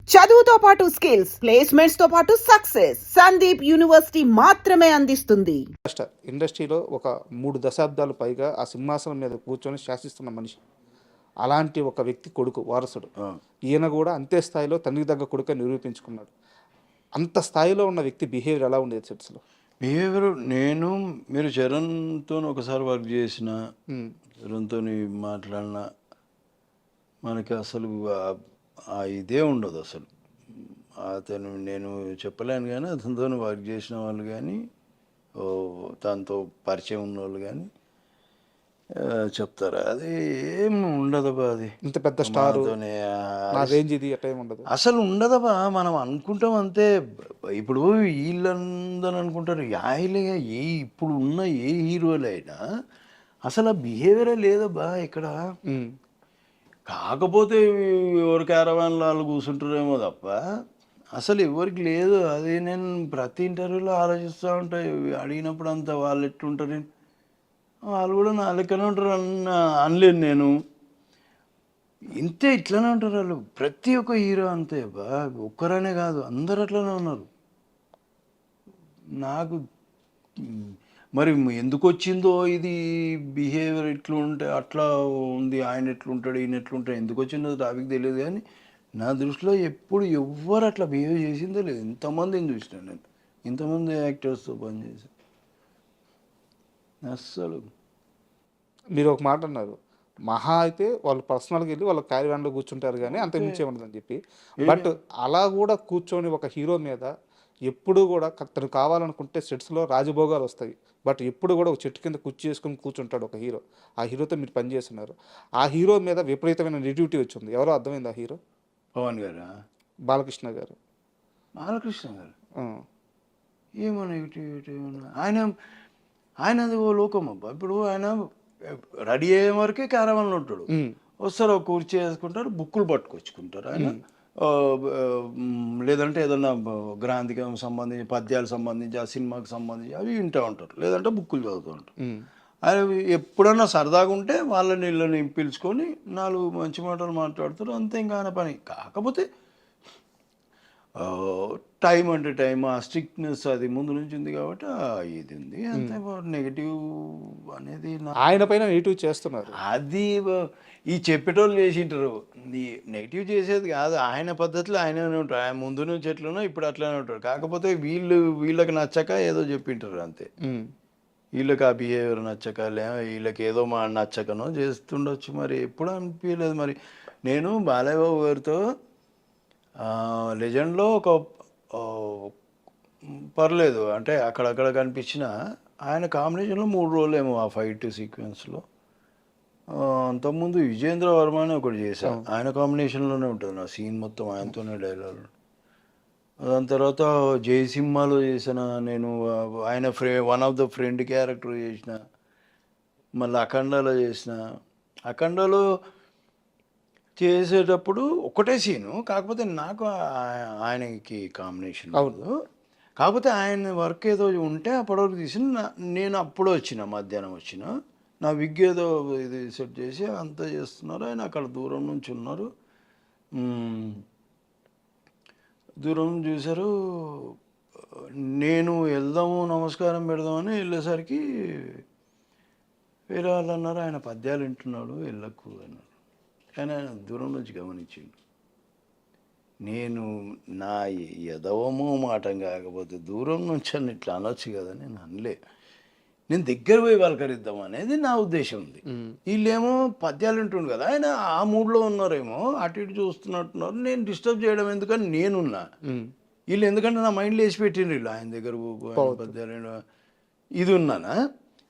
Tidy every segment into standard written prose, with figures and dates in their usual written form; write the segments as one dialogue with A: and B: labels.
A: చదువుతో పాటు skills, placements తో పాటు సక్సెస్ సందీప్ యూనివర్సిటీ మాత్రమే అందిస్తుంది.
B: ఇండస్ట్రీలో ఒక 3 దశాబ్దాలు పైగా ఆ సింహాసనం మీద కూర్చొని శాసిస్తున్న మనిషి. అలాంటి ఒక వ్యక్తి కొడుకు వారసుడు. ఈయన కూడా అంతే స్థాయిలో తండ్రికి తగ్గ కొడుకు నిరూపించుకున్నాడు. అంత స్థాయిలో ఉన్న వ్యక్తి బిహేవియర్ ఎలా ఉండేది సెట్స్లో?
C: బిహేవియర్ మీరు చరణ్తో ఒకసారి వర్క్ చేసిన, చరణ్తో మాట్లాడిన, మనకి అసలు ఆ ఇదే ఉండదు అసలు. అతను నేను చెప్పలేను కానీ అతనితో వర్క్ చేసిన వాళ్ళు కానీ, దాంతో పరిచయం ఉన్న వాళ్ళు కానీ చెప్తారు. అది ఏం ఉండదబ్బా. అది
B: ఇంత పెద్ద స్టార్ రేంజ్ ఇది ఉండదు
C: అసలు ఉండదబ్బా. మనం అనుకుంటాం అంతే. ఇప్పుడు వీళ్ళందరూ అనుకుంటారు ఇప్పుడు ఉన్న ఏ హీరోలైనా అసలు ఆ బిహేవియరే లేదబ్బా ఇక్కడ. కాకపోతే ఎవరి క్యారవాన్లో వాళ్ళు కూర్చుంటారేమో తప్ప అసలు ఎవరికి లేదు. అది నేను ప్రతి ఇంటర్వ్యూలో ఆలోచిస్తూ ఉంటాయి. అడిగినప్పుడు అంతా వాళ్ళు ఎట్లుంటారు, వాళ్ళు కూడా నా లెక్కనే ఉంటారు అనలేను నేను. ఇంతే, ఇట్లనే ఉంటారు వాళ్ళు. ప్రతి ఒక్క హీరో అంతే బా, ఒక్కరనే కాదు, అందరు అట్లనే ఉన్నారు. నాకు మరి ఎందుకు వచ్చిందో ఇది బిహేవియర్ ఇట్లుంటే అట్లా ఉంది, ఆయన ఎట్లుంటాడు ఈయన ఎట్లుంటాడు, ఎందుకు వచ్చిందో టాపిక్ తెలియదు. కానీ నా దృష్టిలో ఎప్పుడు ఎవ్వరు అట్లా బిహేవ్ చేసిందో లేదు. ఇంతమందిని చూసినా నేను, ఇంతమంది యాక్టర్స్తో పనిచేసి అస్సలు.
B: మీరు ఒక మాట అన్నారు, మహా అయితే వాళ్ళు పర్సనల్గా వెళ్ళి వాళ్ళ క్యారీవాన్లో కూర్చుంటారు కానీ అంత మించి ఉండదని చెప్పి. బట్ అలా కూడా కూర్చొని ఒక హీరో మీద ఎప్పుడు కూడా తను కావాలనుకుంటే సెట్స్లో రాజభోగాలు వస్తాయి. బట్ ఎప్పుడు కూడా ఒక చెట్టు కింద కుర్చీ చేసుకుని కూర్చుంటాడు ఒక హీరో. ఆ హీరోతో మీరు పనిచేస్తున్నారు. ఆ హీరో మీద విపరీతమైన నెగిటివిటీ వచ్చింది. ఎవరో అర్థమైంది ఆ హీరో?
C: పవన్ గారు,
B: బాలకృష్ణ గారు.
C: బాలకృష్ణ గారు ఏమో నెగిటివిటీ ఆయన అది ఓ లోకం అబ్బా. ఇప్పుడు ఆయన రెడీ అయ్యే వరకే క్యారవాన్లో ఉంటాడు. వస్తారు, కుర్చీ వేసుకుంటారు, బుక్కులు పట్టుకొచ్చుకుంటారు ఆయన. లేదంటే ఏదన్నా గ్రాంధికి సంబంధించి, పద్యాలకు సంబంధించి, ఆ సినిమాకి సంబంధించి అవి వింటూ ఉంటారు, లేదంటే బుక్కులు చదువుతూ ఉంటారు. ఆయన ఎప్పుడన్నా సరదాగా ఉంటే వాళ్ళని వీళ్ళని పిలుచుకొని 4 మంచి మాటలు మాట్లాడుతారు, అంతే. ఇంకా ఆయన పని. కాకపోతే టైం అంటే టైం, ఆ స్ట్రిక్ట్నెస్ అది ముందు నుంచి ఉంది కాబట్టి ఇది ఉంది అంతే. నెగిటివ్ అనేది
B: ఆయన పైన నెగిటివ్ చేస్తున్నారు.
C: అది ఈ చెప్పేటోళ్ళు చేసింటారు. నెగిటివ్ చేసేది కాదు, ఆయన పద్ధతిలో ఆయననే ఉంటారు. ఆయన ముందు నుంచి ఎట్లనో ఇప్పుడు అట్లనే ఉంటారు. కాకపోతే వీళ్ళకి నచ్చక ఏదో చెప్పింటారు అంతే. వీళ్ళకి ఆ బిహేవియర్ నచ్చక, వీళ్ళకి ఏదో నచ్చకనో చేస్తుండొచ్చు. మరి ఎప్పుడు అనిపించలేదు. మరి నేను బాలయ్య బాబు గారితో లెజెండ్లో ఒక పర్లేదు అంటే అక్కడక్కడ కనిపించిన ఆయన కాంబినేషన్లో 3 రోజులు ఏమో ఆ ఫైట్ సీక్వెన్స్లో. అంతకుముందు విజేంద్ర వర్మ అని ఒకటి చేశాను, ఆయన కాంబినేషన్లోనే ఉంటుంది నా సీన్ మొత్తం, ఆయనతోనే డైలాగ్. దాని తర్వాత జయసింహాలో చేసిన నేను, ఆయన one of the friend character చేసిన. మళ్ళీ అఖండాలో చేసిన. అఖండాలో చేసేటప్పుడు ఒకటే సీను, కాకపోతే నాకు ఆయనకి కాంబినేషన్ అవ్వదు. కాకపోతే ఆయన వర్క్ ఏదో ఉంటే అప్పటివరకు తీసిన. నేను అప్పుడు వచ్చిన, మధ్యాహ్నం వచ్చిన, నా విగ్ ఏదో ఇది సెట్ చేసి అంతా చేస్తున్నారు. ఆయన అక్కడ దూరం నుంచి ఉన్నారు, దూరం చూశారు. నేను వెళ్దాము నమస్కారం పెడదామని వెళ్ళేసరికి వేరే వాళ్ళు అన్నారు, ఆయన పద్యాలు వింటున్నాడు వెళ్ళకు అన్నారు. కానీ ఆయన దూరం నుంచి గమనించిండు. నేను నా ఎదవమో మాటం కాకపోతే దూరం నుంచి అని ఇట్లా అనొచ్చు కదా, నేను అనలే. నేను దగ్గర పోయి పలకరిద్దాం అనేది నా ఉద్దేశం ఉంది. వీళ్ళేమో పద్యాలు వింటుండు కదా, ఆయన ఆ మూడ్లో ఉన్నారేమో, అటు ఇటు చూస్తున్నట్టున్నారు. నేను డిస్టర్బ్ చేయడం ఎందుకని నేనున్నా. వీళ్ళు ఎందుకంటే నా మైండ్లో వేసి పెట్టిండ్రు, వీళ్ళు ఆయన దగ్గర పద్యాలు ఇది ఉన్నానా,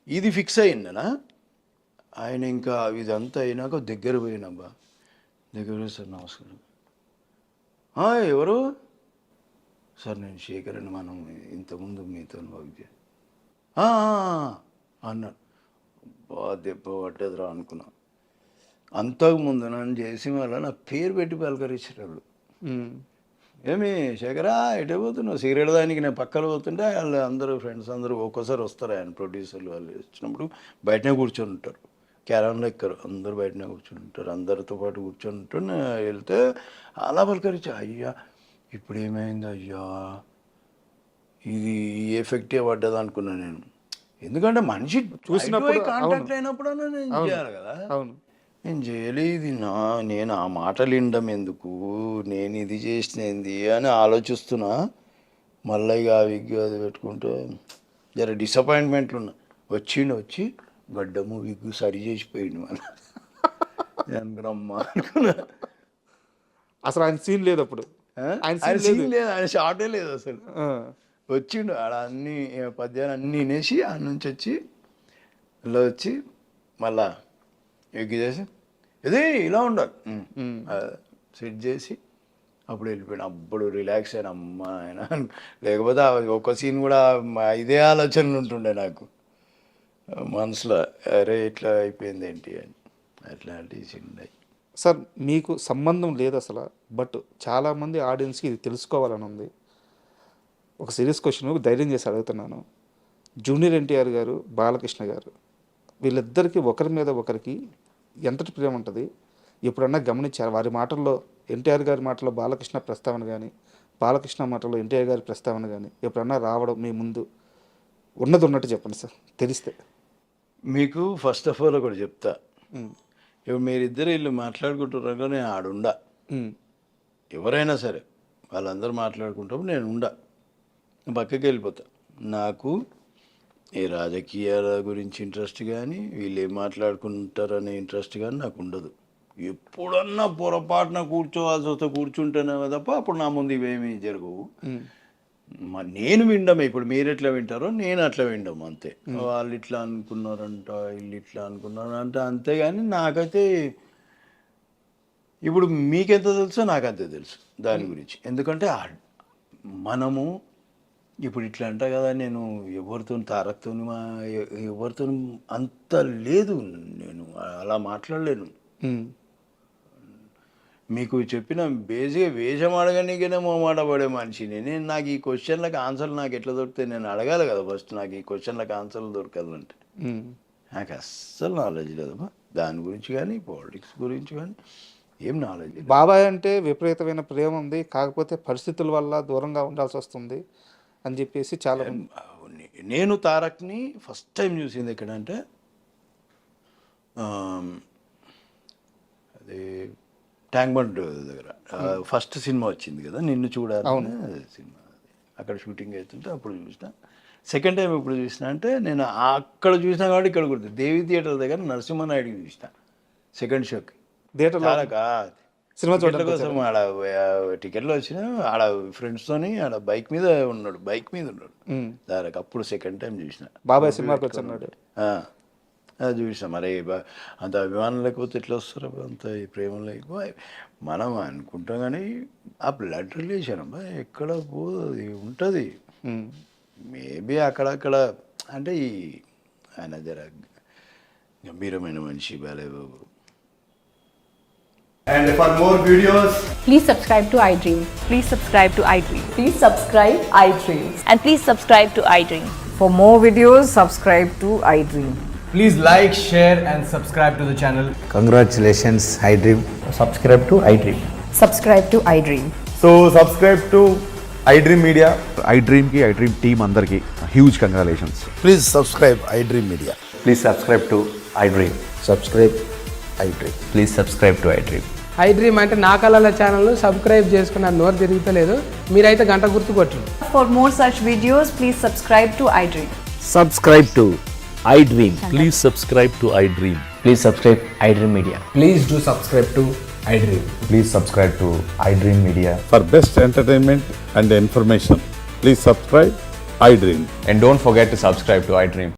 C: ఇది ఫిక్స్ అయిందనా. ఆయన ఇంకా ఇదంతా అయినాక దగ్గర పోయినబ్బా. దగ్గర పోయి, సార్ నమస్కారం. ఎవరు సార్? నేను శేఖర్ అని, మనం ఇంతకుముందు మీతో వర్క్ అన్నాడు. దెబ్బ పట్టేదిరా అనుకున్నా. అంతకుముందు నన్ను చేసి వల్ల నా పేరు పెట్టి పలకరించేటప్పుడు, ఏమి శేఖరా ఎటే పోతున్నావు, సిగరెట్ దానికి నేను పక్కన పోతుంటే వాళ్ళు అందరూ ఫ్రెండ్స్ అందరూ ఒక్కోసారి వస్తారు, ఆయన ప్రొడ్యూసర్లు వాళ్ళు వచ్చినప్పుడు బయటనే కూర్చొని ఉంటారు. క్యారవన్లో ఎక్కరు, అందరూ బయటనే కూర్చుంటారు, అందరితో పాటు కూర్చుంటూ వెళ్తే అలా పలకరించి, అయ్యా ఇప్పుడు ఏమైంది అయ్యా, ఇది ఈ ఎఫెక్టే పడ్డది అనుకున్నాను నేను. ఎందుకంటే మనిషి
B: చూసినప్పుడు
C: కాంటాక్ట్ అయినప్పుడు నేను చేయాలి కదా,
B: అవును.
C: నేను చేయలేదు, నేను ఆ మాటలు వినడం ఎందుకు, నేను ఇది చేసినది అని ఆలోచిస్తున్నా. మళ్ళీ ఇక విగ్గు అది పెట్టుకుంటూ జర డిసప్పాయింట్మెంట్లు ఉన్నా. వచ్చి గడ్డము విగ్గు సరి చేసిపోయింది మన అనుకున్నమ్మా అనుకున్నా.
B: అసలు ఆయన సీన్ లేదు అప్పుడు,
C: ఆయన సీన్ లేదు, ఆయన షార్టే లేదు అసలు. వచ్చిండు ఆడ అన్ని పద్యాలు అన్నీ వినేసి ఆడ నుంచి వచ్చి ఇలా వచ్చి మళ్ళా ఎగ్గి చేసి ఇది ఇలా ఉండాలి సెట్ చేసి అప్పుడు వెళ్ళిపోయాను. అప్పుడు రిలాక్స్ అయినా అమ్మ ఆయన. లేకపోతే ఒక సీన్ కూడా ఇదే ఆలోచనలు ఉంటుండే నాకు మనసులో, అరే ఇట్లా అయిపోయింది ఏంటి అని. అట్లాంటి సీన్.
B: సార్ మీకు సంబంధం లేదు అసలు, బట్ చాలామంది ఆడియన్స్కి ఇది తెలుసుకోవాలని ఉంది. ఒక సీరియస్ క్వశ్చన్ ధైర్యం చేసి అడుగుతున్నాను. జూనియర్ ఎన్టీఆర్ గారు, బాలకృష్ణ గారు, వీళ్ళిద్దరికీ ఒకరి మీద ఒకరికి ఎంతటి ప్రేమ ఉంటుంది ఎప్పుడన్నా గమనించారు? వారి మాటల్లో, ఎన్టీఆర్ గారి మాటల్లో బాలకృష్ణ ప్రస్తావన కానీ, బాలకృష్ణ మాటల్లో ఎన్టీఆర్ గారి ప్రస్తావన కానీ ఎప్పుడన్నా రావడం మీ ముందు ఉన్నది ఉన్నట్టు చెప్పండి సార్ తెలిస్తే.
C: మీకు ఫస్ట్ ఆఫ్ ఆల్ ఒకటి చెప్తా, ఇప్పుడు మీరిద్దరు వీళ్ళు మాట్లాడుకుంటున్నారో నేను ఆడుండా. ఎవరైనా సరే వాళ్ళందరూ మాట్లాడుకుంటాము, నేను ఉండా, పక్కకి వెళ్ళిపోతా. నాకు ఈ రాజకీయాల గురించి ఇంట్రెస్ట్ కానీ, వీళ్ళు ఏం మాట్లాడుకుంటారనే ఇంట్రెస్ట్ కానీ నాకు ఉండదు. ఎప్పుడన్నా పొరపాటున కూర్చోవాల్సి వస్తే కూర్చుంటేనే తప్ప అప్పుడు నా ముందు ఇవేమీ జరగవు. నేను వినడమే, ఇప్పుడు మీరు ఎట్లా వింటారో నేను అట్లా వినడం అంతే. వాళ్ళు ఇట్లా అనుకున్నారంట, వీళ్ళు ఇట్లా అనుకున్నారంట, అంతేగాని నాకైతే ఇప్పుడు మీకెంత తెలుసో నాకంతే తెలుసు దాని గురించి. ఎందుకంటే మనము ఇప్పుడు ఇట్లా అంట కదా, నేను ఎవరితో తారక్తో ఎవరితో అంత లేదు, నేను అలా మాట్లాడలేను. మీకు చెప్పిన బేసిక్గా వేషం అడగనికనే మాట పడే మనిషిని నేను. నాకు ఈ క్వశ్చన్లకు ఆన్సర్లు నాకు ఎట్లా దొరుకుతాయి, నేను అడగాలి కదా ఫస్ట్. నాకు ఈ క్వశ్చన్లకు ఆన్సర్లు దొరకాలంటే నాకు అస్సలు నాలెడ్జ్ లేదమ్మా దాని గురించి కానీ, పాలిటిక్స్ గురించి కానీ ఏం నాలెడ్జ్.
B: బాబాయ్ అంటే విపరీతమైన ప్రేమ ఉంది, కాకపోతే పరిస్థితుల వల్ల దూరంగా ఉండాల్సి వస్తుంది అని చెప్పేసి చాలా.
C: నేను తారక్ని ఫస్ట్ టైం చూసింది ఎక్కడంటే అది ట్యాంక్ బండ్ దగ్గర ఫస్ట్ సినిమా వచ్చింది కదా, నిన్ను చూడాలని సినిమా, అక్కడ షూటింగ్ అవుతుంటే అప్పుడు చూసిన. సెకండ్ టైం ఎప్పుడు చూసిన అంటే నేను అక్కడ చూసినా కాబట్టి ఇక్కడ గుర్తు, దేవి థియేటర్ దగ్గర నరసింహనాయుడికి చూసిన సెకండ్ షోకి. సినిమా చూడటం కోసం ఆడ టికెట్లు వచ్చిన, ఆడ ఫ్రెండ్స్తోని ఆడ బైక్ మీద ఉన్నాడు దానికి. అప్పుడు సెకండ్ టైం చూసిన
B: బాబాయ్ సినిమాకి వచ్చాడు,
C: అది చూసాం. మరి అంత అభిమానం లేకపోతే ఎట్లా వస్తారు, అంత ప్రేమ లేకపోతే మనం అనుకుంటాం. కానీ ఆ బ్లడ్ రిలేషన్ అబ్బా ఎక్కడ పోదు ఉంటుంది. మేబీ అక్కడక్కడ అంటే ఈ ఆయన జర గంభీరమైన మనిషి Balebabu.
D: And for more videos,
E: please subscribe to iDream.
F: Please subscribe to iDream.
E: Please subscribe iDream.
F: And please subscribe to iDream.
G: For more videos, subscribe to iDream.
D: please like, share and subscribe to the channel.
H: Congratulations, iDream.
D: Subscribe to iDream.
E: Subscribe to iDream.
D: So subscribe to iDream Media.
I: iDream ki iDream team andarki huge congratulations.
H: Please subscribe iDream Media.
D: Please subscribe to iDream.
H: Subscribe iDream.
D: Please subscribe to iDream.
J: iDream అంటే నా కళల channel subscribe చేసుకున్న నోరు తిరుగుతలేదు, మీరైతే గంట గుర్తు కొట్టండి.
F: For more such videos, please subscribe to iDream.
H: Subscribe to iDream.
I: Please subscribe to iDream.
D: Please subscribe iDream Media.
J: Please do subscribe to iDream.
I: Please subscribe to iDream Media.
K: For best entertainment and information, please subscribe iDream.
D: And don't forget to subscribe to iDream.